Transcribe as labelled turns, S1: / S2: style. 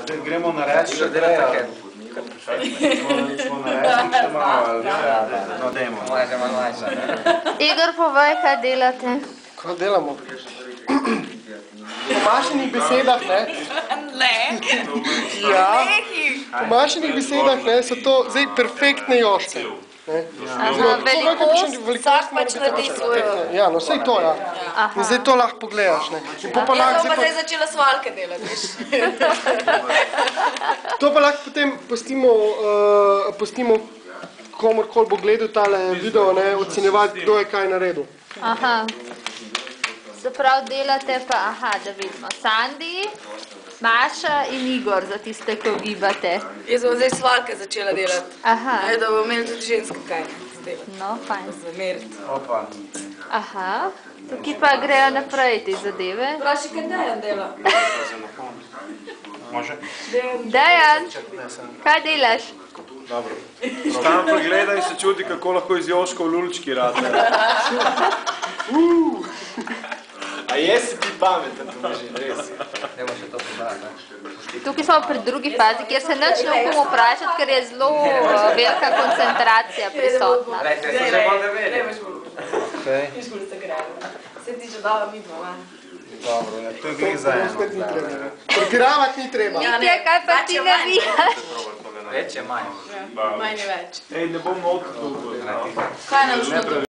S1: Zdaj gremo na reč še prej. Smo na reč še malo, ali no dajmo.
S2: Igor, povej, kaj delate?
S3: Kaj delamo? Po Mašinih besedah, ne?
S4: Ne.
S3: Ja. Po Mašinih besedah, ne, so to zdaj perfektne jošce.
S2: Velikost,
S4: vsak pač naredi svojo.
S3: Ja, no vsej to, ja. In zdaj to lahko pogledaš, ne.
S4: Jaz bom pa zdaj začela svalke delati, viš.
S3: To pa lahko potem pustimo komorkoli bo gledal tale video, ne, ocenjevati, kdo je kaj naredil.
S2: Aha. Se pravi, delate pa, da vidimo, Sandi, Maša in Igor, za tiste, ko gibate.
S4: Jaz bom zdaj svalke začela delati.
S2: Aha.
S4: Da bomo imeli tudi ženske kaj delati.
S2: No, fajn.
S4: Zameriti.
S1: Opa.
S2: Aha. Tukaj pa grejo naprej te zadeve.
S4: Vpraši, kaj Dejan dela?
S1: Može?
S2: Dejan, kaj delaš?
S1: Dobro.
S5: Stan pregleda in se čudi, kako lahko iz Joška v lulički rade.
S6: A jesi ti pameten, to že res. Nemo še to podati.
S2: Tukaj smo pri drugi fazi, kjer se nič ne upamo vprašati, ker je zelo velika koncentracija prisotna.
S6: Rejte, se že bolj ne veli.
S4: Ne boš bolj. Viš bolj se grejo. Se ti že dala midva, man.
S1: Dobro, ja, to je glih za eno.
S3: Pretiravati ni treba.
S2: Mitja, kaj pa ti navijaš?
S6: Več je manj.
S4: Manj je več.
S5: Ej, ne bom molko dolgo.
S4: Kaj nam šlo?